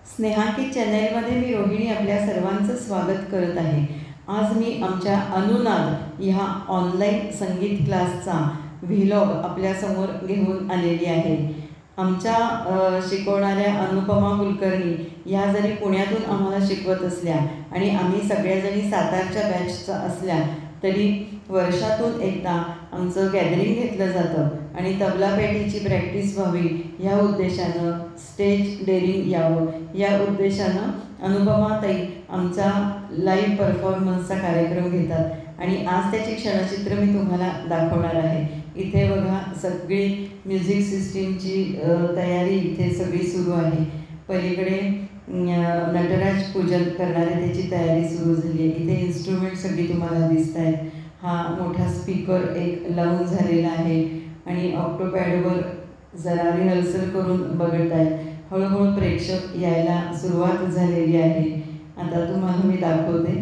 स्नेहांकित चॅनलमध्ये मी रोहिणी आपल्या सर्वांचं स्वागत करत आहे। आज मी आमच्या अनुनाद ह्या ऑनलाईन संगीत क्लासचा व्लॉग आपल्यासमोर घेऊन आलेली आहे। आमच्या शिकवणाऱ्या अनुपमा कुलकर्णी ह्या जरी पुण्यातून आम्हाला शिकवत असल्या आणि आम्ही सगळ्याजणी सातारच्या बॅचचा असल्या तरी वर्षातून एकदा आमचं गॅदरिंग घेतलं जातं आणि तबला पेटीची प्रॅक्टिस व्हावी या उद्देशानं, स्टेज डेअरिंग यावं या उद्देशानं अनुपमाताई आमचा लाईव्ह परफॉर्मन्सचा कार्यक्रम घेतात आणि आज त्याची क्षणचित्र मी तुम्हाला दाखवणार आहे। इथे बघा सगळी म्युझिक सिस्टीमची तयारी इथे सगळी सुरू आहे। पलीकडे नटराज पूजन करणारे त्याची तयारी सुरू झाली आहे। इथे इन्स्ट्रुमेंट सगळी तुम्हाला दिसत आहेत। हा मोठा स्पीकर एक लावून झालेला आहे आणि ऑक्टोपॅडवर जरा रिहर्सल करून बघत आहेत। हळूहळू प्रेक्षक यायला सुरुवात झालेली आहे। आता तुम्हाला मी दाखवते।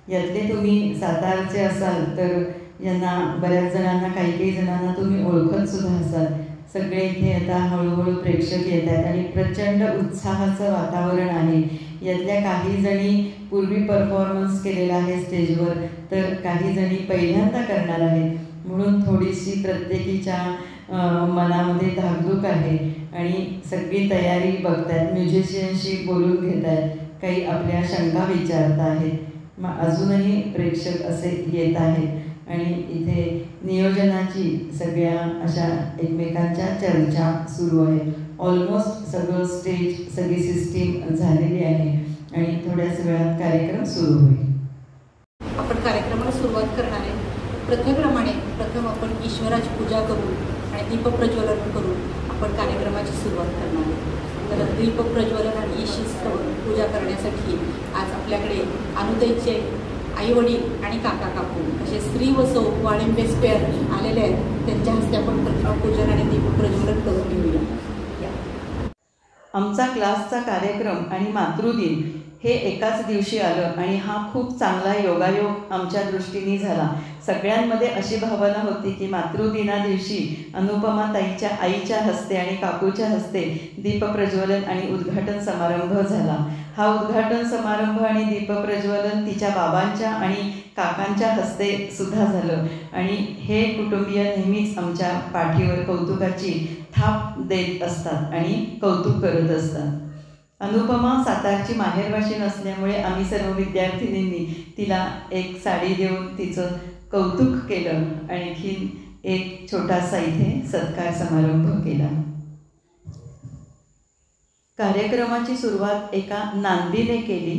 यातले तुम्ही सातारचे असाल तर यांना बऱ्याच जणांना काही जणांना तुम्ही ओळखत सुद्धा असाल। सगळे इथे आता हळूहळू प्रेक्षक येत आहेत आणि प्रचंड उत्साहाचं वातावरण आहे। यातल्या काही जणी पूर्वी परफॉर्मन्स केलेला आहे स्टेजवर, तर काही जणी पहिल्यांदा करणार आहेत, म्हणून थोडीशी प्रत्येकीच्या मनामध्ये धाकधूक आहे आणि सगळी तयारी बघतायत, म्युझिशियनशी बोलून घेत आहेत, काही आपल्या शंका विचारत आहेत। अजूनही प्रेक्षक असे येत आहेत आणि इथे नियोजनाची सगळ्या अशा एकमेकांच्या चर्चा सुरू आहे। ऑलमोस्ट सगळं स्टेज सगळी सिस्टीम झालेली आहे आणि थोड्याच वेळात कार्यक्रम सुरू होईल। आपण कार्यक्रमाला सुरुवात करणार आहे। प्रथम आपण ईश्वराची पूजा करून आणि दीपप्रज्वलन करून आपण कार्यक्रमाची सुरुवात करणार आहे। तर दीपप्रज्वलन आणि ईश्वर पूजा करण्यासाठी आज आपल्याकडे अनुताईचे आई-वडील आणि काका काकू असे स्त्री व सौ वाळिंबे स्क्वेअर आलेले आहेत। त्यांच्या हस्ते आपण प्रतिमा पूजन आणि दीपप्रज्वलन करून घेऊया। आमचा क्लासचा कार्यक्रम आणि मातृदिन हे एकाच दिवशी आलं आणि हा खूप चांगला योगायोग आमच्या दृष्टीने झाला। सगळ्यांमध्ये अशी भावना होती की मातृदिना दिवशी अनुपमाताईच्या आईच्या हस्ते आणि काकूच्या हस्ते दीपप्रज्वलन आणि उद्घाटन समारंभ झाला। हा उद्घाटन समारंभ आणि दीपप्रज्वलन तिच्या बाबांच्या आणि काकांच्या हस्ते सुद्धा झालं आणि हे कुटुंबीय नेहमीच आमच्या पाठीवर कौतुकाची थाप देत असतात आणि कौतुक करत असतात। अनुपमा सातारची माहेरवाशी नसल्यामुळे आम्ही सर्व विद्यार्थिनींनी तिला एक साडी देऊन तिचं कौतुक केलं। आणखीन एक छोटासा इथे सत्कार समारंभ केला। कार्यक्रमाची सुरुवात एका नांदीने केली,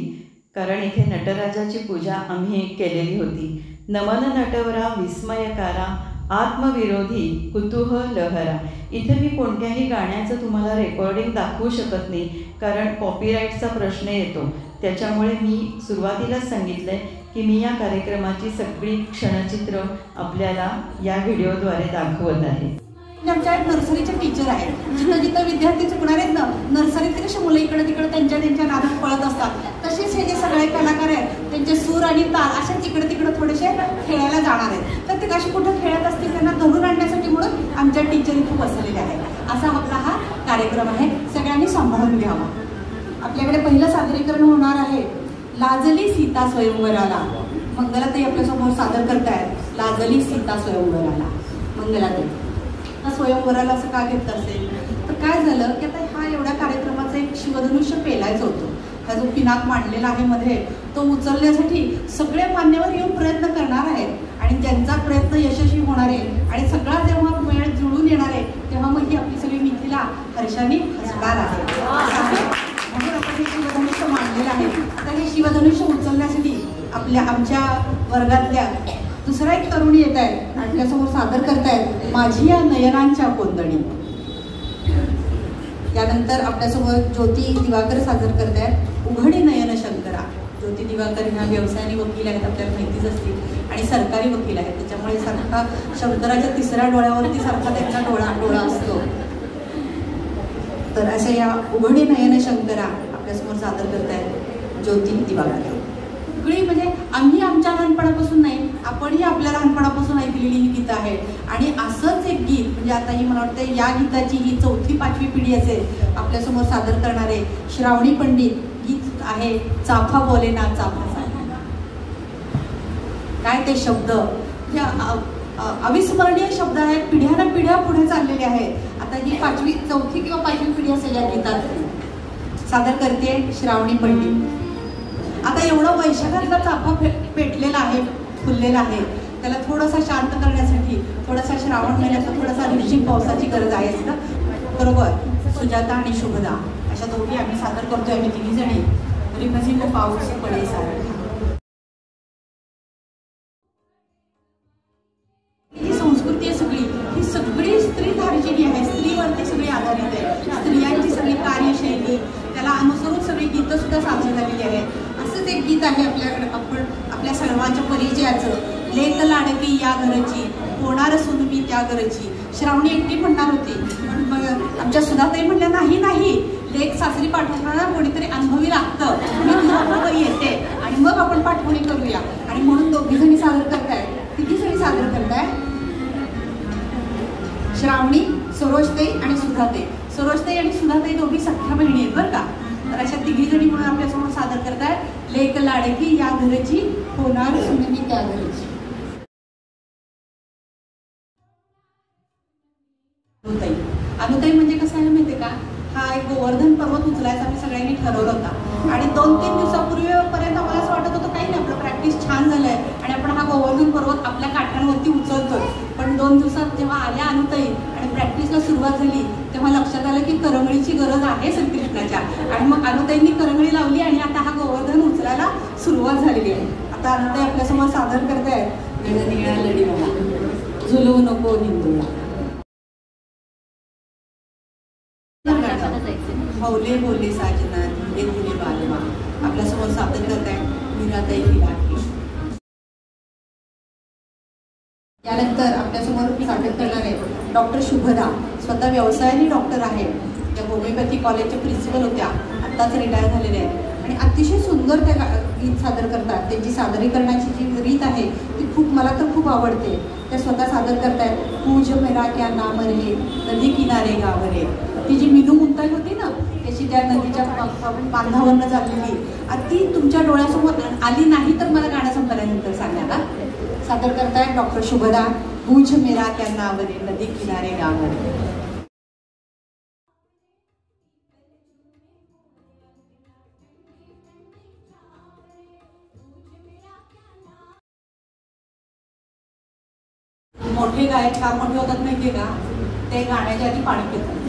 कारण इथे नटराजाची पूजा आम्ही केलेली होती। नमन नटवरा विस्मयकारा आत्मविरोधी कुतूहल लहरा। इथे मी कोणत्याही गाण्याचं तुम्हाला रेकॉर्डिंग दाखवू शकत नाही, कारण कॉपीराईटचा प्रश्न येतो। त्याच्यामुळे मी सुरुवातीलाच सांगितलं आहे की मी या कार्यक्रमाची सगळी क्षणचित्र आपल्याला या व्हिडिओद्वारे दाखवत आहे। आमच्या नर्सरीचे टीचर आहेत, जिथं जिथं विद्यार्थी चुकणार आहेत ना, नर्सरीतले कसे मुलं इकडे तिकडे त्यांच्या नादात पळत असतात, तसेच हे जे सगळे कलाकार आहेत त्यांचे सूर आणि ताल असेच इकडे तिकडे थोडेसे खेळायला जाणार आहेत। तर ते कशी कुठं खेळत असतील त्यांना धरून आणण्यासाठी म्हणून आमच्या टीचर इथे बसलेल्या आहेत। असा आपला हा कार्यक्रम आहे, सगळ्यांनी सांभाळून घ्यावा। आपल्याकडे पहिलं सादरीकरण होणार आहे लाजली सीता स्वयंवराला। मंगलाताई आपल्यासमोर सादर करतायत लाजली सीता स्वयंवराला। मंगलाताई स्वयंवराला असं का घेतलं असेल तर काय झालं की आता हा एवढ्या कार्यक्रमाचं एक शिवधनुष्य पेलायचं होतं। हा जो पिनाक मांडलेला आहे मध्ये तो उचलण्यासाठी सगळे मान्यवर येऊन प्रयत्न करणार आहेत आणि ज्यांचा प्रयत्न यशस्वी होणार आहे आणि सगळा जेव्हा वेळ जुळून येणार आहे तेव्हा मग ही आपली सगळी मिथिला हर्षाने हसणार आहे। म्हणून आपण हे शिवधनुष्य मांडलेलं आहे। आता हे शिवधनुष्य उचलण्यासाठी आमच्या वर्गातल्या दुसरा एक तरुणी येत आहे, आपल्यासमोर सादर करतायत माझी या नयनांच्या कोंदणी। यानंतर आपल्यासमोर ज्योती दिवाकर सादर करतायत उघडी नयन शंकरा। ज्योती दिवाकर ह्या व्यवसायाने वकील आहेत, आपल्याला माहितीच असतील, आणि सरकारी वकील आहेत, त्याच्यामुळे सारखा शंकराच्या तिसऱ्या डोळ्यावरती सारखा त्यांचा डोळा असतो। तर अशा या उघडी नयन शंकरा आपल्यासमोर सादर करतायत ज्योती दिवाकर। सगळी म्हणजे आम्ही आमच्या लहानपणापासून नाही, आपणही आपल्या लहानपणापासून ऐकलेली ही गीतं आहेत. आणि असंच एक गीत म्हणजे आता ही मला वाटतं या गीताची ही 4थी-5वी पिढी असेल आपल्यासमोर सादर करणारे श्रावणी पंडित. गीत आहे चाफा बोले ना चाफा. काय ते शब्द या अविस्मरणीय शब्द आहेत, पिढ्यानं पिढ्या पुढे चाललेले आहेत. आता ही 4थी किंवा 5वी पिढी असेल या गीतात. सादर करते श्रावणी पंडित. आता एवढा वैशाखातला चाफा पेटलेला आहे, फुललेला आहे, त्याला थोडासा शांत करण्यासाठी थोडासा श्रावण महिन्याचा थोडासा रिमझिम पावसाची गरज आहे ना. बरोबर, सुजाता आणि शुभदा अशा दोघी आम्ही सादर करतोय. आम्ही 3 जणी. रिमझिम पाऊस पडे सारा. ही संस्कृती आहे सगळी, ही सगळी स्त्री धार्जिणी आहे, स्त्रीवरती सगळी आधारित आहे. स्त्रियांची सगळी कार्यशैली त्याला अनुसरून सगळी गीतं सुद्धा सादर झालेली आहेत. असंच एक गीत आहे आपल्याकडे, आपण आपल्या सर्वांच्या परिचयाचं. लेक लाडकी या घरची, होणार सून मी त्या घरची. श्रावणी एकटी म्हणणार होती, पण मग आमच्या सुधाताई म्हणल्या नाही, लेक सासरी पाठवताना कोणीतरी अनुभवी लागतं, मी तुझ्या येते आणि मग आपण पाठवणी करूया. आणि म्हणून दोघी जणी सादर करताय. किती जणी सादर करताय? श्रावणी, सरोजताई आणि सुधाताई. सरोजताई आणि सुधाताई दोघी सख्या बहिणी आहेत बरं का. तर अशा 3 जणी म्हणून आपल्यासमोर सादर करताय लेक लाडकी या घरची, होणार सुनमी त्या घरची. अनुताई म्हणजे कसं आहे माहितीये का, हा एक गोवर्धन पर्वत उचलायचा आम्ही सगळ्यांनी ठरवलं होता. आणि 2-3 दिवसापूर्वीपर्यंत आम्हाला असं वाटत होतं काही नाही, आपलं प्रॅक्टिस छान झालंय आणि आपण हा गोवर्धन पर्वत आपल्या काठांवरती उचलतोय. पण 2 दिवसात जेव्हा आल्या अनुताई आणि प्रॅक्टिसला सुरुवात झाली तेव्हा लक्षात आलं की करंगळीची गरज आहे श्रीकृष्णाच्या. आणि मग अनुताईंनी करंगळी लावली आणि आता हा गोवर्धन उचलायला सुरुवात झालेली आहे. आता अनुताई आपल्यासमोर सादर करतायत निळा लढी मला झुलवू नको निंदूला. हौले बोले साजना धीरे धीरे बालवा आपल्यासमोर सादर करताय मीराताई हिलाकी. यानंतर आपल्यासमोर सादर करणार आहे डॉक्टर शुभदा. स्वतः व्यवसायाने डॉक्टर आहेत. त्या होमिओपॅथी कॉलेजच्या प्रिन्सिपल होत्या, आत्ताच रिटायर झालेल्या आहेत. आणि अतिशय सुंदर त्या गीत सादर करतात. त्यांची सादरीकरणाची जी रीत आहे ती मला तर खूप आवडते. त्या स्वतः सादर करतायत पूज मेरा क्या नाम रे नदी किनारे गाव रे. ती जी मिनू मुंताज होती ना त्याची त्या नदीच्या बांधावरनं चाललेली ती तुमच्या डोळ्यासमोर आली नाही तर मला गाणं संपल्यानंतर सांगा. सादर करतायत डॉक्टर शुभदा पूज मेरा क्या नाम रे नदी किनारे गाव रे. मोठे गायक का मोठे होतात माहितीये का, ते गाण्याच्या आधी पाणी पितात.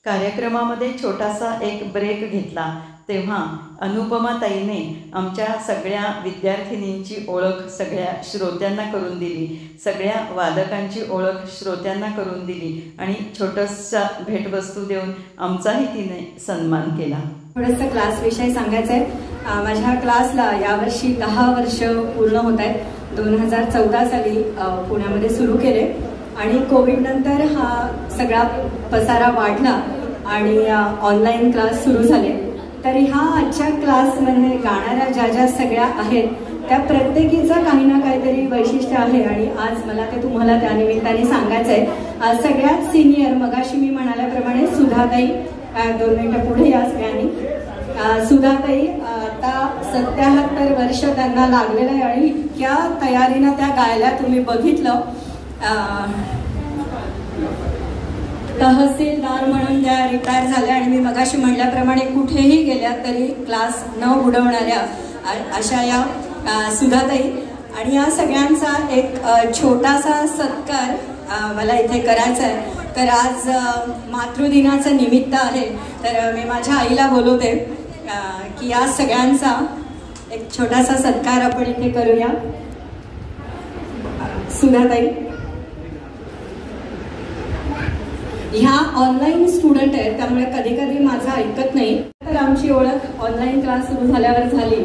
कार्यक्रमामध्ये छोटासा एक ब्रेक घेतला तेव्हा अनुपमाताईने आमच्या सगळ्या विद्यार्थिनींची ओळख सगळ्या श्रोत्यांना करून दिली, सगळ्या वादकांची ओळख श्रोत्यांना करून दिली आणि छोटंसं भेटवस्तू देऊन आमचाही तिने सन्मान केला. थोडंसं क्लासविषयी सांगायचं आहे. माझ्या क्लासला यावर्षी 10 वर्ष पूर्ण होत आहेत. 2014 साली पुण्यामध्ये सुरू केले आणि कोविडनंतर हा सगळा पसारा वाढला आणि ऑनलाईन क्लास सुरू झाले. तर ह्या आजच्या क्लासमध्ये गाणाऱ्या ज्या सगळ्या आहेत त्या प्रत्येकीचं काही ना काहीतरी वैशिष्ट्य आहे आणि आज मला ते तुम्हाला त्यानिमित्ताने सांगायचं आहे. सगळ्यात सिनियर मगाशी मी म्हणाल्याप्रमाणे सुधाताई, 2 मिनिटं पुढे या सगळ्यांनी. सुधाताई आता 77 वर्ष त्यांना लागलेलं आहे आणि इतक्या तयारीनं त्या गायल्या तुम्ही बघितलं. तहसीलदार म्हणून त्या रिटायर झाल्या आणि मी मगाशी म्हटल्याप्रमाणे कुठेही गेल्या तरी क्लास न बुडवणाऱ्या अशा या सुधाताई. आणि या सगळ्यांचा एक छोटासा सत्कार मला इथे करायचा आहे. तर आज मातृदिनाचं निमित्त आहे तर मी माझ्या आईला बोलवते की या सगळ्यांचा एक छोटासा सत्कार आपण इथे करूया. सुधाताई ह्या ऑनलाईन स्टुडंट आहेत त्यामुळे कधी कधी माझं ऐकत नाही. तर आमची ओळख ऑनलाईन क्लास सुरू झाल्यावर झाली.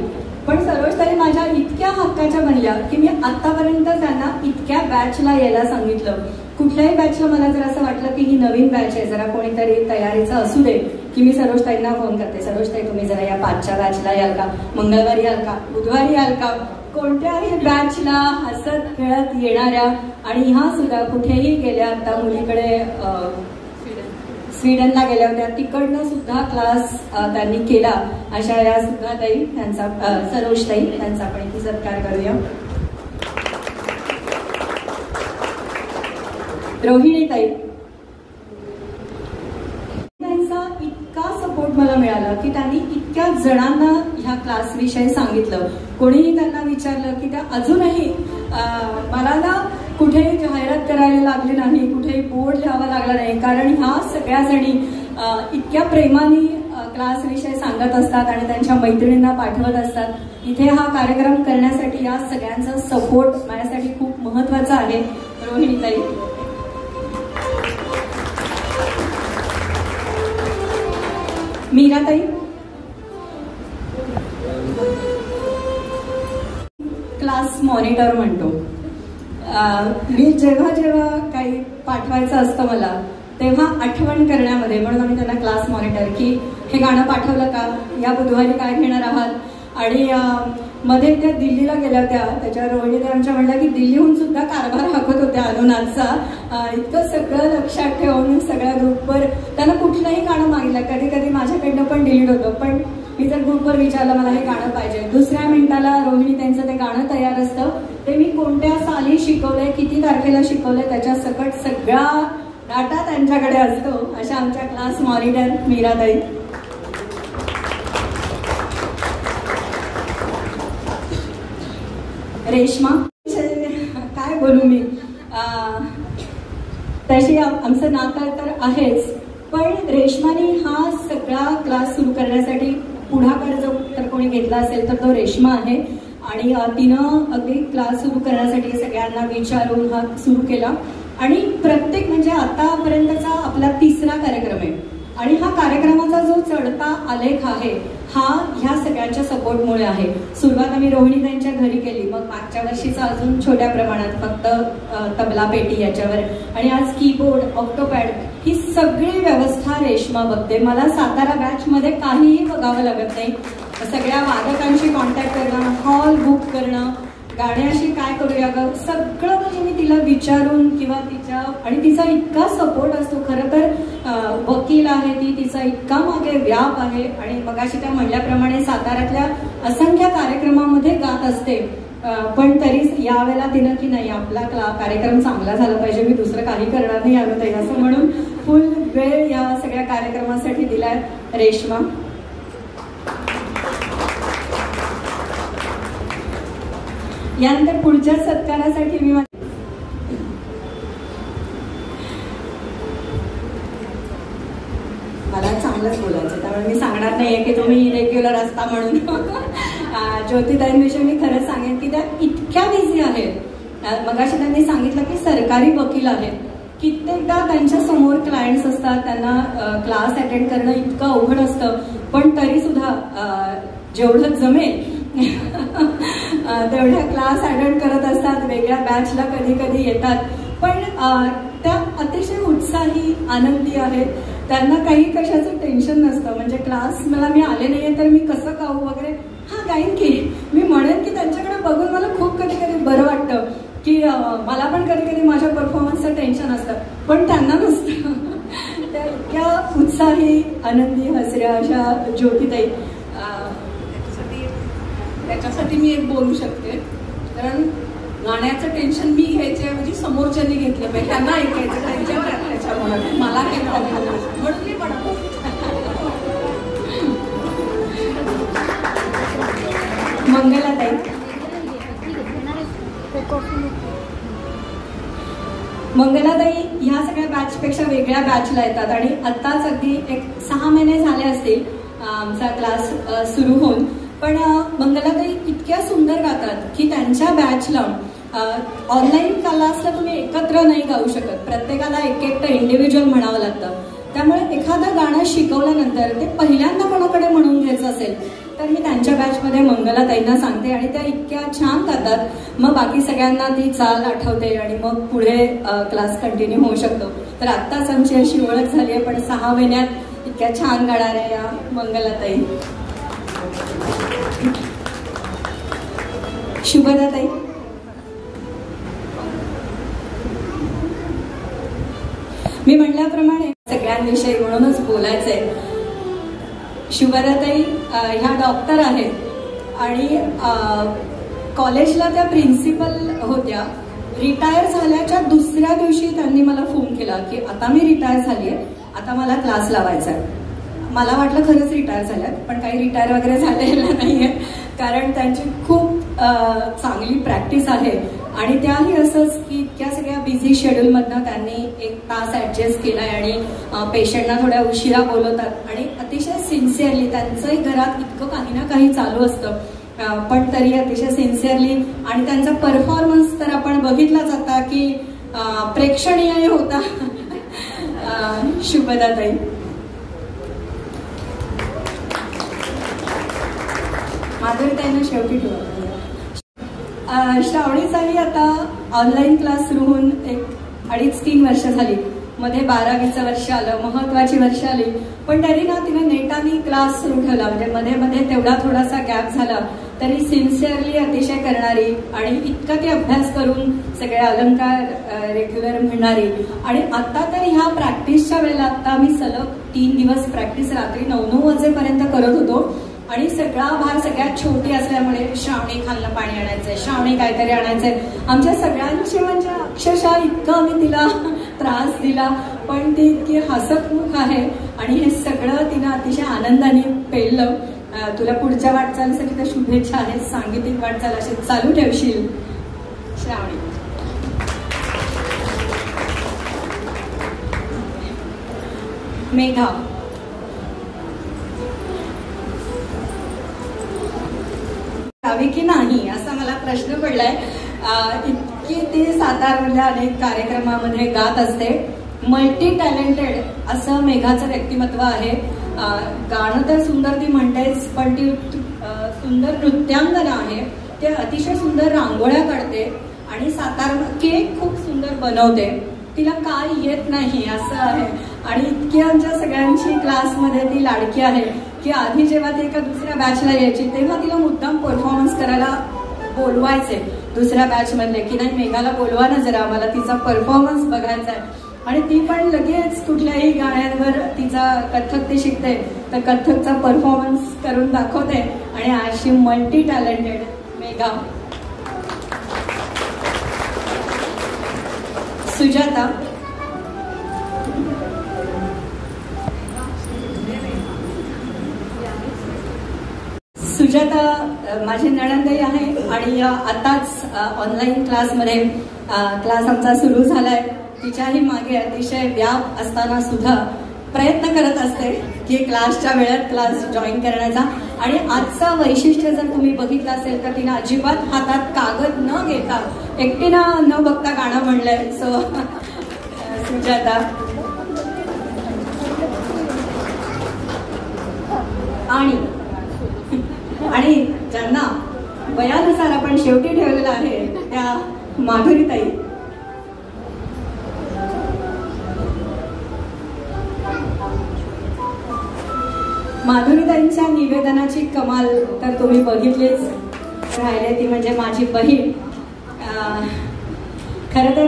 पण सरोजताई माझ्या इतक्या हक्काच्या बनल्या की मी आतापर्यंत त्यांना इतक्या बॅचला यायला सांगितलं. कुठल्याही बॅचला मला जर असं वाटलं की ही नवीन बॅच आहे, जरा कोणीतरी तयारीचं असू दे, की मी सरोजताईंना फोन करते, सरोजताई तुम्ही जरा या 5च्या बॅचला याल का, मंगळवारी याल का, बुधवारी याल का. कोणत्याही बॅचला हसत खेळत येणाऱ्या आणि ह्या सुद्धा कुठेही गेल्या. आता मुलीकडे स्वीडनला गेल्या होत्या, तिकडनं सुद्धा क्लास त्यांनी केला. अशा या सुद्धा ताई त्यांचा सरोजताई त्यांचा आपण इथे सत्कार करूया. रोहिणी ताई त्यांचा इतका सपोर्ट मला मिळाला की त्यांनी इतक्या जणांना ह्या क्लास विषयी सांगितलं. कोणीही त्यांना विचारलं की त्या अजूनही मला ना कुठेही जाहिरात करायला लागली नाही, कुठेही बोर्ड लिहावा लागला नाही, कारण ह्या सगळ्या जणी इतक्या प्रेमाने क्लास विषय सांगत असतात आणि त्यांच्या मैत्रिणींना पाठवत असतात. इथे हा कार्यक्रम करण्यासाठी या सगळ्यांचा सपोर्ट माझ्यासाठी खूप महत्वाचा आहे. रोहिणी ताई, मीराताई, क्लास मॉनिटर म्हणतो. मी जेव्हा जेव्हा काही पाठवायचं असतं मला तेव्हा आठवण करण्यामध्ये, म्हणून आम्ही त्यांना क्लास मॉनिटर, की हे गाणं पाठवलं का, या बुधवारी काय घेणार आहात. आणि मध्ये त्या दिल्लीला गेल्या होत्या, त्याच्यावर रोहिणी आमच्या म्हणल्या की दिल्लीहून सुद्धा कारभार हाकत होत्या अनुनादचा. इतकं सगळं लक्षात ठेवून सगळ्या ग्रुपवर त्यांना कुठलंही गाणं मागितलं. कधी कधी माझ्याकडनं पण डिलीट होतं, पण मी जर ग्रुपवर विचारलं मला हे गाणं पाहिजे, दुसऱ्या मिनिटाला रोहिणी त्यांचं ते गाणं तयार असतं. ते मी कोणत्या साली शिकवलंय, किती तारखेला शिकवलंय, त्याच्या सकट सगळा डाटा त्यांच्याकडे असतो. अशा आमच्या क्लास मॉनिटर मीराताई. रेश्मा, काय बोलू मी, तशी आमचं नातं तर आहेच, पण रेश्मानी हा सगळा क्लास सुरू करण्यासाठी पुढाकार जो तर कोणी घेतला असेल तर तो रेश्मा आहे. आणि तिनं अगदी क्लास सुरू करण्यासाठी सगळ्यांना विचारून हा सुरू केला. आणि प्रत्येक म्हणजे आतापर्यंतचा आपला 3रा कार्यक्रम आहे आणि हा कार्यक्रमाचा जो चढता आलेख आहे हा ह्या सगळ्यांच्या सपोर्टमुळे आहे. सुरुवात आम्ही रोहिणी त्यांच्या घरी केली, मग मागच्या वर्षीचा अजून छोट्या प्रमाणात फक्त तबला पेटी याच्यावर, आणि आज कीबोर्ड, ऑक्टोपॅड ही सगळी व्यवस्था रेश्मा बघते. मला सातारा बॅच मध्ये काहीही बघावं लागत नाही. सगळ्या वादकांशी कॉन्टॅक्ट करणं, हॉल बुक करणं, गाण्याशी काय करूया ग, सगळं म्हणजे मी तिला विचारून किंवा तिच्या, आणि तिचा इतका सपोर्ट असतो. खरं तर वकील आहे ती, तिचा इतका मागे व्याप आहे. आणि मगाशी त्या म्हणल्याप्रमाणे साताऱ्यातल्या असंख्य कार्यक्रमामध्ये गात असते, पण तरी यावेळेला तिनं की नाही आपला कार्यक्रम चांगला झाला पाहिजे, मी दुसरं काही करणार नाही अनुताई, असं म्हणून फुल वेळ या सगळ्या कार्यक्रमासाठी दिलाय रेश्मा. यानंतर पुढच्या सत्कारासाठी मी मला चांगलंच बोलायचं, त्यामुळे मी सांगणार नाहीये की तुम्ही रेग्युलर असता म्हणून. ज्योतिताईंविषयी मी खरंच सांगेन की त्या इतक्या बिझी आहेत. मगाशी त्यांनी सांगितलं की सरकारी वकील आहेत, कित्येकदा त्यांच्या समोर क्लायंट्स असतात, त्यांना क्लास अटेंड करणं इतकं अवघड असतं, पण तरी सुद्धा जेवढं जमेल तेवढ्या क्लास अटेंड करत असतात. वेगळ्या बॅचला कधी कधी येतात, पण त्या अतिशय उत्साही आनंदी आहेत. त्यांना काही कशाचं टेन्शन नसतं. म्हणजे क्लास मी आले नाहीये तर मी कसं गाऊ वगैरे, हा गाईन की मी म्हणेन की त्यांच्याकडे बघून मला खूप कधी कधी बरं वाटतं की मला पण कधी कधी माझ्या परफॉर्मन्सचं टेन्शन असतं, पण त्यांना नसतं. त्या इतक्या उत्साही आनंदी हसऱ्या अशा ज्योतिताई. त्याच्यासाठी मी एक बोलू शकते, कारण गाण्याचं टेन्शन मी घ्यायचे म्हणजे समोरच्यांनी घेतलं पाहिजे, त्यांना ऐकायचं त्यांच्यावर त्याच्यामुळे मला काही प्रॉब्लेम नाही म्हणून मी म्हणतो. मंगलाताई, मंगलाताई ह्या सगळ्या बॅचपेक्षा वेगळ्या बॅचला येतात आणि आत्ताच अगदी एक 6 महिने झाले असतील आमचा क्लास सुरू होऊन. पण मंगलाताई इतक्या सुंदर गातात की त्यांच्या बॅचला ऑनलाईन क्लासला तुम्ही एकत्र नाही गाऊ शकत, प्रत्येकाला एक एकटं इंडिव्हिज्युअल म्हणावं लागतं. त्यामुळे एखादं गाणं शिकवल्यानंतर ते पहिल्यांदा कोणाकडे म्हणून घ्यायचं असेल तर मी त्यांच्या बॅचमध्ये मंगलाताईंना सांगते आणि त्या इतक्या छान गातात, मग बाकी सगळ्यांना ती चाल आठवते आणि मग पुढे क्लास कंटिन्यू होऊ शकतो. तर आत्ताच आमची अशी ओळख झाली आहे, पण 6 महिन्यात इतक्या छान गाणाऱ्या या मंगलाताई. शुभदाताई, मी म्हटल्याप्रमाणे सगळ्यांविषयी म्हणूनच बोलायचंय. शुभदाताई ह्या डॉक्टर आहेत आणि कॉलेजला त्या प्रिन्सिपल होत्या. रिटायर झाल्याच्या दुसऱ्या दिवशी त्यांनी मला फोन केला की आता मी रिटायर झाली आहे, आता मला क्लास लावायचा आहे. मला वाटलं खरंच रिटायर झाल्यात, पण काही रिटायर वगैरे झालेलं नाहीये, कारण त्यांची खूप चांगली प्रॅक्टिस आहे. आणि त्याही असंच की इतक्या सगळ्या बिझी शेड्यूलमधनं त्यांनी 1 तास ऍडजस्ट केलाय आणि पेशंटना थोड्या उशिरा बोलवतात आणि अतिशय सिन्सिअरली. त्यांचंही घरात इतकं काही ना काही चालू असतं, पण तरी अतिशय सिन्सिअरली. आणि त्यांचा परफॉर्मन्स तर आपण बघितलाच आता की प्रेक्षणीय होता. शुभदाताई, माधुरीताईंना शेवटी ठेवा. श्रावणीचाही आता ऑनलाईन क्लास सुरू होऊन 2.5-3 वर्ष झाली. मध्ये 12वीचं वर्ष आलं, महत्वाची वर्ष आली, पण तरी ना तिने नेटाने क्लास सुरू ठेवला. म्हणजे मध्ये मध्ये तेवढा थोडासा गॅप झाला तरी सिन्सिअरली अतिशय करणारी आणि इतका ती अभ्यास करून सगळे अलंकार रेग्युलर म्हणणारी. आणि आता तर ह्या प्रॅक्टिसच्या वेळेला आता आम्ही सलग 3 दिवस प्रॅक्टिस रात्री 9-9 वाजेपर्यंत करत होतो. आणि सगळा भार सगळ्यात छोटी असल्यामुळे श्रावणी खाल्लं पाणी आणायचंय, श्रावणी काहीतरी आणायचंय. आमच्या सगळ्यांची म्हणजे अक्षरशः इतकं आम्ही तिला त्रास दिला, पण ती इतकी हसतमुख आहे आणि हे सगळं तिनं अतिशय आनंदाने पेललं. तुला पुढच्या वाटचालीसाठी तर शुभेच्छा आहेत. सांगीतिक वाटचाल अशी चालू ठेवशील श्रावणी. मेघा, यावी की नाही असा मला प्रश्न पडलाय. इतकी ती सातारमधल्या अनेक कार्यक्रमामध्ये गात असते. मल्टी टॅलेंटेड असं मेघाचं व्यक्तिमत्व आहे. गाणं तर सुंदर ती म्हणतेच, पण ती सुंदर नृत्यांगना आहे. ते अतिशय सुंदर रांगोळ्या काढते आणि केक खूप सुंदर बनवते. तिला काय येत नाही असं आहे. आणि इतकी आमच्या सगळ्यांची क्लासमध्ये ती लाडकी आहे की आधी जेव्हा ती एका दुसऱ्या बॅचला यायची तेव्हा तिला मुद्दाम परफॉर्मन्स करायला बोलवायचे दुसऱ्या बॅच मधले की नाही मेघाला बोलवा ना जरा, मला तिचा परफॉर्मन्स बघायचा आहे. आणि ती पण लगेच कुठल्याही गाण्यांवर तिचा कथ्थक ती शिकते, तर कथ्थकचा परफॉर्मन्स करून दाखवते. आणि अशी मल्टी टॅलेंटेड मेघा. सुजाता, सुजाता माझी नणंदई आहे आणि आताच ऑनलाईन क्लासमध्ये क्लास आमचा सुरू झालाय. तिच्याही मागे अतिशय व्याप असताना सुद्धा प्रयत्न करत असते की क्लासच्या वेळेत क्लास जॉईन करण्याचा. आणि आजचा वैशिष्ट्य जर तुम्ही बघितलं असेल तर तिनं अजिबात हातात कागद न घेता एकटीनं न बघता गाणं म्हणलंय. सो सुजाता. आणि ज्यांना वयानुसार आपण शेवटी ठेवलेलं आहे त्या माधुरीताई. माधुरीताईंच्या निवेदनाची कमाल तर तुम्ही बघितलीच. राहिले ती म्हणजे माझी बहीण. खरं तर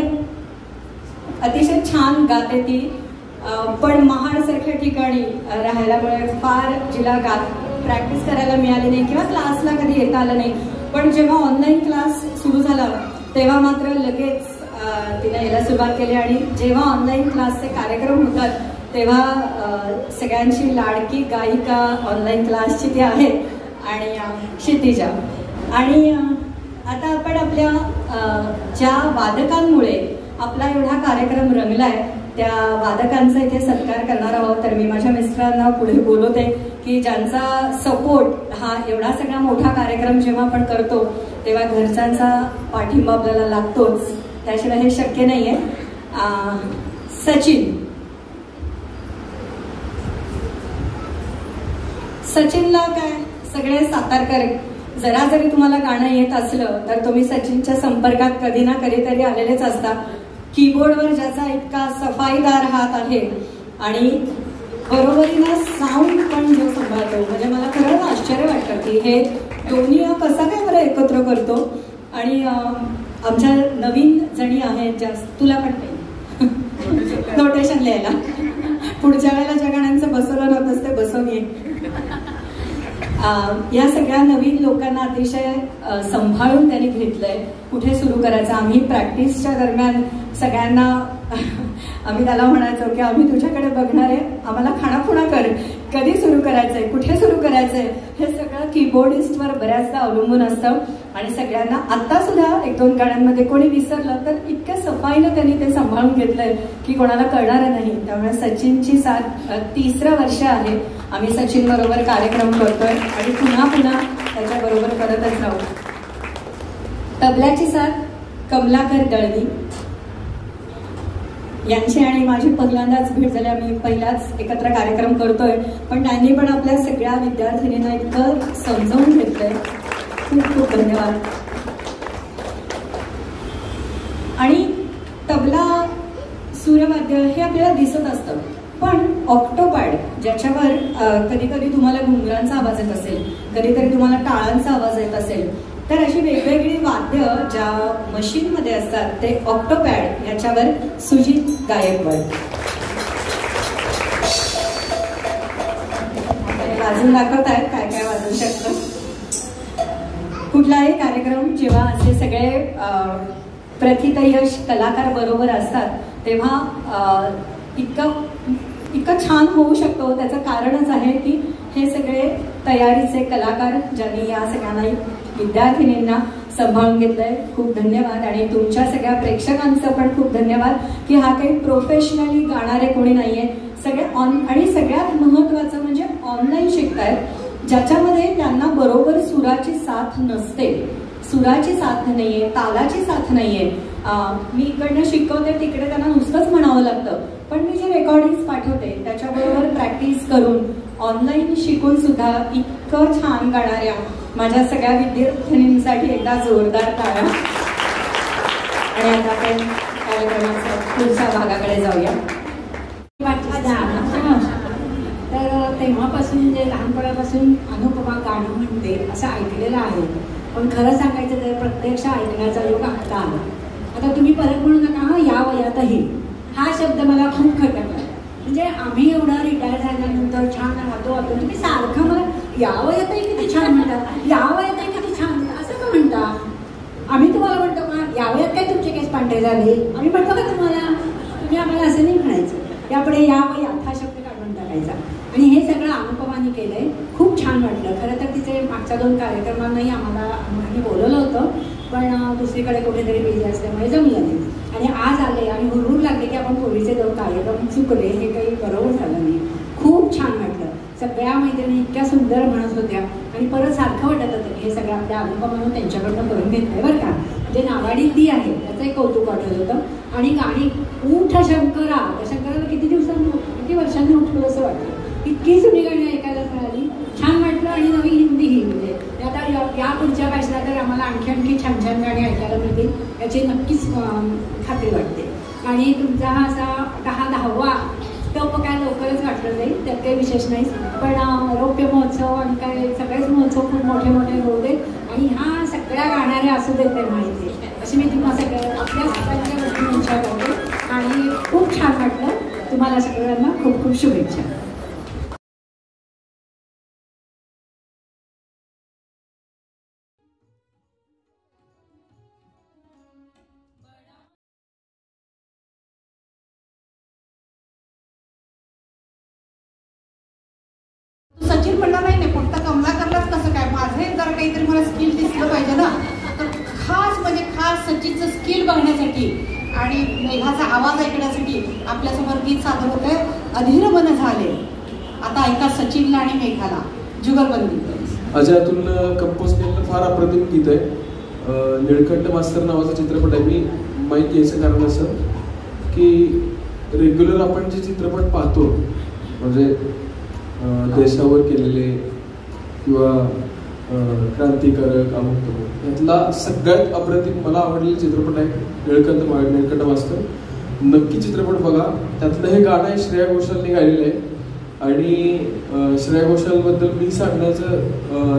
अतिशय छान गाते ती, पण महाडसारख्या ठिकाणी राहिल्यामुळे फार जिला प्रॅक्टिस करायला मिळाली नाही किंवा क्लासला कधी येता आलं नाही. पण जेव्हा ऑनलाईन क्लास सुरू झाला तेव्हा मात्र लगेच तिने यायला सुरुवात केली. आणि जेव्हा ऑनलाईन क्लासचे कार्यक्रम होतात तेव्हा सगळ्यांची लाडकी गायिका ऑनलाईन क्लासची ती आहे आणि क्षितिजा. आणि आता आपण आपल्या ज्या वादकांमुळे आपला एवढा कार्यक्रम रंगलाय त्या वादकांचा इथे सत्कार करणार आहोत. तर मी माझ्या मिस्टरांना पुढे बोलवते की ज्यांचा सपोर्ट हा एवढा सगळा मोठा कार्यक्रम जेव्हा आपण करतो तेव्हा घरच्यांचा पाठिंबा आपल्याला लागतोच, त्याशिवाय हे शक्य नाहीये. सचिनला काय सगळे सातारकर, जरा जरी तुम्हाला गाणं येत असलं तर तुम्ही सचिनच्या संपर्कात कधी ना कधीतरी आलेलेच असता. कीबोर्डवर ज्याचा इतका सफाईदार हात आहे आणि बरोबरीनं साऊंड पण जो सांभाळतो, म्हणजे मला खरंच आश्चर्य वाटतं की हे दोन्ही कसा काय मला एकत्र करतो. आणि आमच्या नवीन जणी आहेत जास्त, तुला पण नाही नोटेशन लिहायला, पुढच्या वेळेला ज्या गाण्यांचं बसवलं नव्हतंच ते बसवून ये. या सगळ्या नवीन लोकांना अतिशय सांभाळून त्यांनी घेतलंय. कुठे सुरू करायचं, आम्ही प्रॅक्टिसच्या दरम्यान सगळ्यांना आम्ही त्याला म्हणायचो की आम्ही तुझ्याकडे बघणार आहे, आम्हाला खाणाखुणा कर, कधी सुरू करायचंय, कुठे सुरू करायचंय, हे सगळं कीबोर्डिस्टवर बऱ्याचदा अवलंबून असतं. आणि सगळ्यांना आता सुद्धा 1-2 गाण्यांमध्ये कोणी विसरलं तर इतक्या सफाईनं त्यांनी ते सांभाळून घेतलंय की कोणाला कळणार नाही. त्यामुळे सचिनची साथ 3रं वर्ष आहे. आम्ही सचिन बरोबर कार्यक्रम करतोय आणि पुन्हा पुन्हा त्याच्याबरोबर करतच राहू. तबल्याची साथ कमलाकर दळवी यांची आणि माझी पहिल्यांदाच भेट झाली. आम्ही पहिलाच एकत्र कार्यक्रम करतोय, पण त्यांनी पण आपल्या सगळ्या विद्यार्थिनींना इतकं समजावून घेतलंय. खूप खूप धन्यवाद. आणि तबला, सूर्यवाद्य हे आपल्याला दिसत असतं, पण ऑक्टोपॅड ज्याच्यावर कधी कधी तुम्हाला घुंगरांचा आवाज येत असेल, कधीतरी तुम्हाला टाळांचा आवाज येत असेल, तर अशी वेगवेगळी वाद्य ज्या मशीनमध्ये असतात ते ऑक्टोपॅड याच्यावर सुजित गायकवाड वाजून दाखवत आहेत काय काय वाजवू शकतं. कुठलाही कार्यक्रम जेव्हा असे सगळे प्रथितयश कलाकार बरोबर असतात तेव्हा इतकं छान होऊ शकतो. त्याचं कारणच आहे की हे सगळे तयारीचे कलाकार ज्यांनी या सगळ्यांना विद्यार्थिनींना सांभाळून घेतलंय. खूप धन्यवाद. आणि तुमच्या सगळ्या प्रेक्षकांचं पण खूप धन्यवाद की हा काही प्रोफेशनली गाणारे कोणी नाहीये, सगळे आणि सगळ्यात महत्वाचं म्हणजे ऑनलाईन शिकतायत, ज्याच्यामध्ये त्यांना बरोबर सुराची साथ नसते, सुराची साथ नाहीये, तालाची साथ नाहीये. मी इकडनं शिकवते तिकडे त्यांना नुसतंच म्हणावं लागतं, पण मी जे रेकॉर्डिंग्स पाठवते त्याच्याबरोबर प्रॅक्टिस करून ऑनलाईन शिकून सुद्धा इतकं छान गाणाऱ्या माझ्या सगळ्या विद्यार्थिनींसाठी एकदा जोरदार टाळ्या. आणि आता आपण कार्यक्रमाच्या पुढच्या भागाकडे जाऊया. तर तेव्हापासून जे लहानपणापासून अनुपमा गाणं म्हणते असं ऐकलेलं आहे, पण खरं सांगायचं तर प्रत्यक्ष ऐकण्याचा योग आता आला. आता तुम्ही परत म्हणू नका हा या वयातही, हा शब्द मला खूप खटकला. म्हणजे आम्ही एवढं रिटायर झाल्यानंतर छान राहतो, तुम्ही सारखं मला या वयातही किती छान म्हणतात, या वयातही किती छान असं का म्हणता. आम्ही तुम्हाला म्हणतो का या वयात काय तुमचे केस पांढरे झाले, आम्ही म्हणतो का तुम्हाला, तुम्ही आम्हाला असं नाही म्हणायचं, यापुढे या वयात हा शब्द काढून टाकायचा. आणि हे सगळं अनुपमाने केलंय, खूप छान वाटलं. खरं तर तिचे मागच्या 2 कार्यक्रमांनाही आम्ही बोलवलं होतं, पण दुसरीकडे कुठेतरी बिझी असल्यामुळे जमलं नाही. आणि आज आले आणि हुरहुर लागले की आपण पूर्वीचे 2 कार्यक्रम चुकले, हे काही बरोबर झालं नाही. खूप छान वाटलं. सगळ्या मैत्रिणी इतक्या सुंदर म्हणत होत्या आणि परत सारखं वाटत होतं की हे सगळं आपल्या अनुपमानं त्यांच्याकडनं करून घेतलंय बरं का. म्हणजे नावाडी ती आहे त्याचंही कौतुक वाटत होतं. आणि गाणी उठ शंकरा, शंकराला किती वर्षांनी उठलो असं वाटलं. इतकी जुनी गाणी ऐकायला मिळाली, छान वाटलं. आणि नवी हिंदी ही म्हणजे आता या पुढच्या बॅचला तर आम्हाला आणखी छान छान गाणी ऐकायला मिळतील याची नक्कीच खात्री वाटते. आणि तुमचा हा असा 10वा तो काय लवकरच गाठलं जाईल, त्यात काही विशेष नाही. पण रौप्य महोत्सव आणि काय सगळेच महोत्सव खूप मोठे मोठे होऊ देत आणि ह्या सगळ्या गाणाऱ्या असू देत ते माहिती अशी मी तुम्हाला सगळ्या आपल्या सगळ्यांच्या वतीने इच्छा करते. आणि खूप छान वाटलं. तुम्हाला सगळ्यांना खूप खूप शुभेच्छा. सचिन म्हणणार नाही फक्त कमलाकरलाच कसं काय, माझं जरा काहीतरी मला स्किल दिसलं पाहिजे ना. तर खास सचिनचं स्किल बघण्यासाठी आणि मेघाचा आवाज ऐकण्यासाठी आपल्यासमोर गीत सादर होत आहे, अधीर मन झाले. आता ऐका सचिनला आणि मेघाला, जुगलबंदी. अजय अतुल कंपोज केलेलं फार अप्रतिम गीत आहे. निळकंठ मास्तर नावाचा चित्रपट आहे. मी माहिती याचं कारण असं की रेग्युलर आपण जे चित्रपट पाहतो म्हणजे देशावर केलेले किंवा क्रांतिकारक अमुक तमुक, यातला सगळ्यात अप्रतिम मला आवडलेला चित्रपट आहे निळकंठ मास्तर. नक्की चित्रपट बघा. त्यातलं हे गाणं आहे श्रेया घोषालने गायलेलं आहे. आणि श्रेया घोषालबद्दल मी सांगण्याचं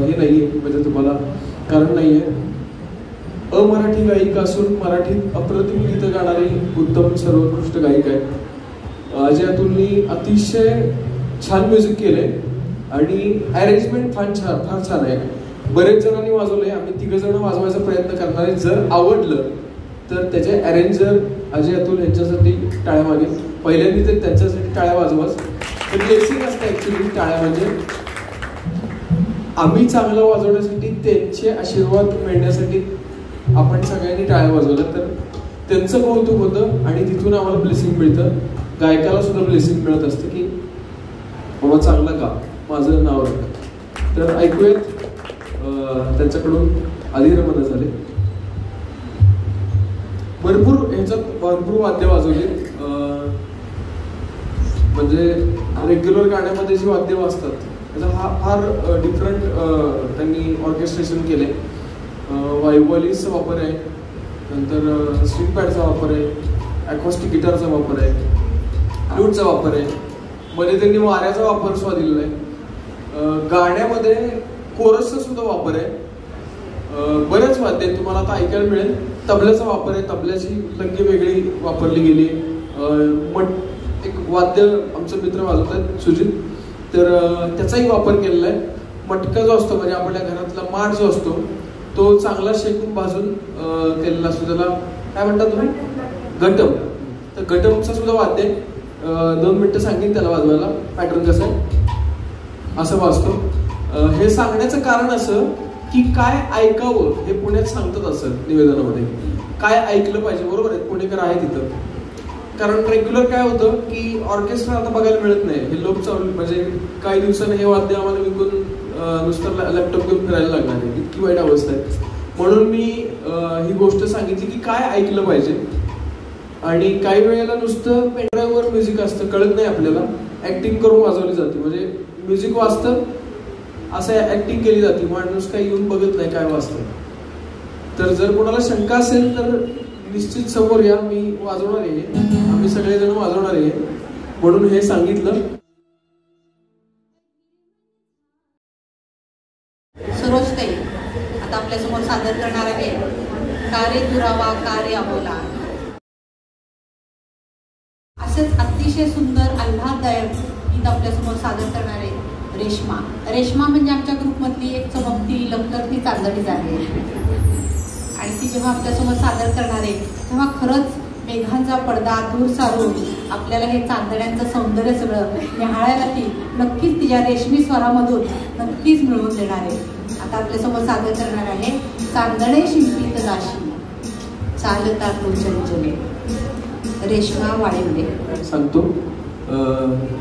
हे नाही आहे, म्हणजे तुम्हाला कारण नाही आहे. अमराठी गायिका असून मराठीत अप्रतिम गीतं गाणारी उत्तम सर्वोत्कृष्ट गायिका आहे. अजय अतुलनी अतिशय छान म्युझिक केले आणि अरेंजमेंट फार छान आहे. बरेच जणांनी वाजवले. आम्ही 3 जण वाजवायचा प्रयत्न करणार आहे. जर आवडलं तर त्याचे अरेंजर अजय अतुल यांच्यासाठी टाळ्या मागेल. पहिल्यांदा तर त्यांच्यासाठी टाळ्या वाजवाच. पण ब्लेसिंग असतं ऍक्च्युली टाळ्या म्हणजे. आम्ही चांगलं वाजवण्यासाठी, त्यांचे आशीर्वाद मिळण्यासाठी आपण सगळ्यांनी टाळ्या वाजवल्या तर त्यांचं कौतुक होतं आणि तिथून आम्हाला ब्लेसिंग मिळतं. गायकाला सुद्धा ब्लेसिंग मिळत असते की बाबा चांगलं गा, माझं नाव राख. तर ऐकूयात त्यांच्याकडून अधिरमन झाले. भरपूर वाद्य वाजवली. म्हणजे रेग्युलर गाण्यामध्ये जी वाद्य वाजतात त्याचा फार डिफरंट त्यांनी ऑर्केस्ट्रेशन केले. व्हायोलिनचा वापर आहे, नंतर स्ट्रिंग पॅडचा वापर आहे, अकॉस्टिक गिटारचा वापर आहे, फ्लूटचा वापर आहे, मध्ये त्यांनी वाऱ्याचा वापर सुद्धा दिलेला आहे. गाण्यामध्ये कोरसचा सुद्धा वापर आहे. बरेच वाद्य आहेत, तुम्हाला आता ऐकायला मिळेल. तबल्याचा वापर आहे, तबल्याची लंगी वेगळी वापरली गेली. एक वाद्य आमचे मित्र वाजवतात सुजित, तर त्याचाही वापर केलेला आहे. मटका जो असतो म्हणजे आपल्या घरातला माठ जो असतो तो चांगला शेकून भाजून केलेला असतो. त्याला काय म्हणतात तुम्ही? घटम. तर घटमचा सुद्धा वाद्य 2 मिनिटं सांगेन त्याला वाजवायला. पॅटर्न कसं आहे असं वाजतो. हे सांगण्याचं कारण असं की काय ऐकावं हे पुण्यात सांगतात असं निवेदनामध्ये. काय ऐकलं पाहिजे, बरोबर आहे, पुणेकर आहे तिथं. कारण रेग्युलर काय होतं की ऑर्केस्ट्रा आता बघायला मिळत नाही. हे लोक चालू म्हणजे काही दिवसांनी हे वाद्य आम्हाला विकून नुसतं लॅपटॉप घेऊन फिरायला लागणार आहे. इतकी वाईट अवस्था आहे. म्हणून मी ही गोष्ट सांगितली की काय ऐकलं पाहिजे. आणि काही वेळेला नुसतं पेनड्राईव्हवर म्युझिक असतं, कळत नाही आपल्याला. ऍक्टिंग करून वाजवली जाते. म्हणजे म्युझिक वाजतं असं ऍक्टिंग केली जाते, माणूस काही येऊन बघत नाही काय वाजतं. तर जर कोणाला शंका असेल तर निश्चित समोर या, मी वाजवणार आहे, आम्ही सगळेजण वाजवणार आहे, म्हणून हे सांगितलं. सरोजताई आता आपल्यासमोर सादर करणार आहे कार्य दुरावा कार्य अबोला. असेच अतिशय सुंदर आल्हाददायक गीत आपल्यासमोर सादर करणारे रेश्मा. रेश्मा म्हणजे आमच्या ग्रुपमधली एक चमकती लखलखती चांदणी झाली आणि ती जेव्हा आपल्यासमोर सादर करणार आहे तेव्हा खरंच मेघांचा पडदा दूर सारून आपल्याला हे चांदण्यांचं सौंदर्य सगळं निहाळायला ती नक्कीच तिच्या रेशमी स्वरामधून नक्कीच मिळवून देणार आहे. आता आपल्यासमोर सादर करणार आहे चांदणे शिंपीत दाशी चालता तो चंचले, रेश्मा वाळिंबे. सांगतो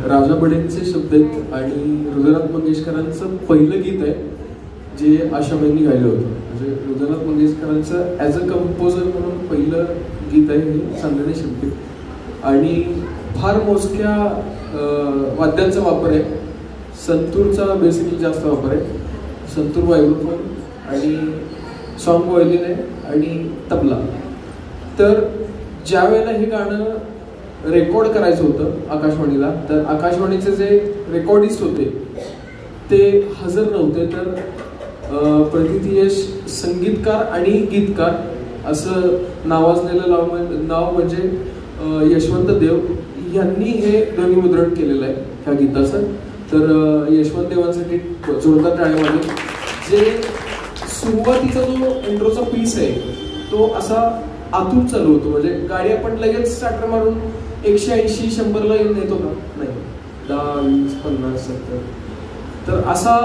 राजा बडेंचे शब्द आहेत आणि हृदयनाथ मंगेशकरांचं पहिलं गीत आहे जे आशाबाईंनी गायलं होतं. म्हणजे हृदयनाथ मंगेशकरांचं ॲज अ कंपोजर म्हणून पहिलं गीत आहे हे चांदणे शिंपीत. आणि फार मोजक्या वाद्यांचा वापर आहे. संतूरचा बेसिकली जास्त वापर आहे. संतूर वायब्रोफोन आणि सॉन्ग व्हायोलिन आहे आणि तबला. तर ज्या वेळेला हे गाणं रेकॉर्ड करायचं होतं आकाशवाणीला, तर आकाशवाणीचे जे रेकॉर्डिस्ट होते ते हजर नव्हते. तर प्रतीती यश संगीतकार आणि गीतकार असं नावाजलेलं नाव म्हणजे यशवंत देव यांनी हे ध्वनिमुद्रण केलेलं आहे ह्या गीताचं. तर यशवंत देवांसाठी जोरदार टाळ्या वाजवेल. जे सुरुवातीचा जो इंट्रोचा पीस आहे तो असा आतून चालू होतो. म्हणजे गाडी आपण लगेच स्टार्टर मारून 180-100ला येऊन येतो का? नाही, 10, 20, 50, 70. तर असा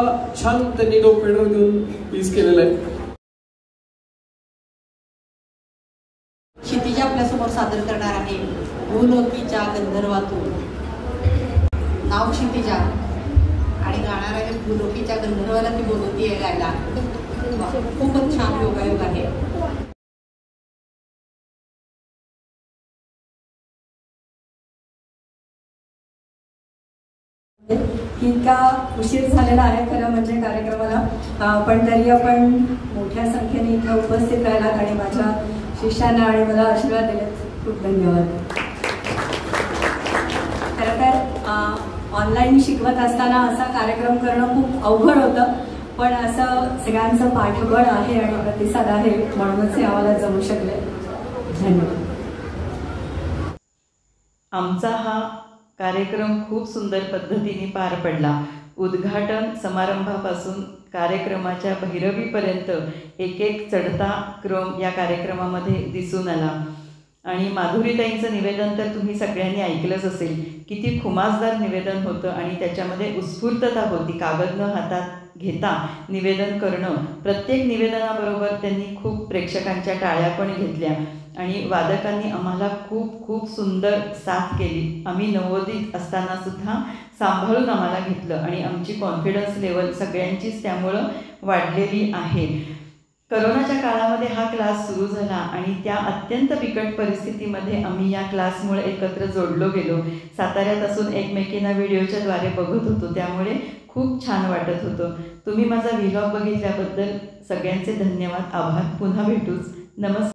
छान त्यांनी तो पेडर घेऊन पीस केलेला आहे. क्षितिजा आपल्यासमोर सादर करणार आहे भूलोकीच्या गंधर्वातून. नाव क्षितिजा आणि गाणार आहे भूलोकीच्या गंधर्वाला ती बोलवती आहे गायला. खूपच छान योगायोग आहे. की इतका उशीर झालेला आहे खरं म्हणजे कार्यक्रमाला, पण तरी आपण मोठ्या संख्येने इथं उपस्थित राहिलात आणि माझ्या शिष्यांना आणि मला आशीर्वाद दिले. खूप धन्यवाद. खरं तर ऑनलाईन शिकवत असताना असा कार्यक्रम करणं खूप अवघड होतं, पण असं सगळ्यांचं पाठबळ आहे आणि प्रतिसाद आहे म्हणूनच हे आम्हाला जमू शकले. धन्यवाद. आमचा हा कार्यक्रम खूप सुंदर पद्धतीने पार पडला. उद्घाटन समारंभापासून कार्यक्रमाच्या भैरवीपर्यंत एक एक चढता क्रम या कार्यक्रमामध्ये दिसून आला. आणि माधुरीताईंचं निवेदन तर तुम्ही सगळ्यांनी ऐकलंच असेल. किती खुमासदार निवेदन होतं आणि त्याच्यामध्ये उत्स्फूर्तता होती. कागद न हातात घेता निवेदन करणं. प्रत्येक निवेदनाबरोबर त्यांनी खूप प्रेक्षकांच्या टाळ्या पण घेतल्या आणि वादकांनी आम्हाला खूप खूप सुंदर साथ केली. आम्ही नवोदित असताना सुद्धा सांभाळून आम्हाला घेतलं आणि आमची कॉन्फिडन्स लेवल सगळ्यांचीच त्यामुळं वाढलेली आहे. करोनाच्या काळामध्ये हा क्लास सुरू झाला आणि त्या अत्यंत बिकट परिस्थितीमध्ये आम्ही या क्लासमुळे एकत्र जोडलो गेलो. साताऱ्यात असून एकमेकींना व्हिडिओच्याद्वारे बघत होतो, त्यामुळे खूप छान वाटत होतं. तुम्ही माझा व्लॉग बघितल्याबद्दल सगळ्यांचे धन्यवाद, आभार. पुन्हा भेटूच. नमस्कार.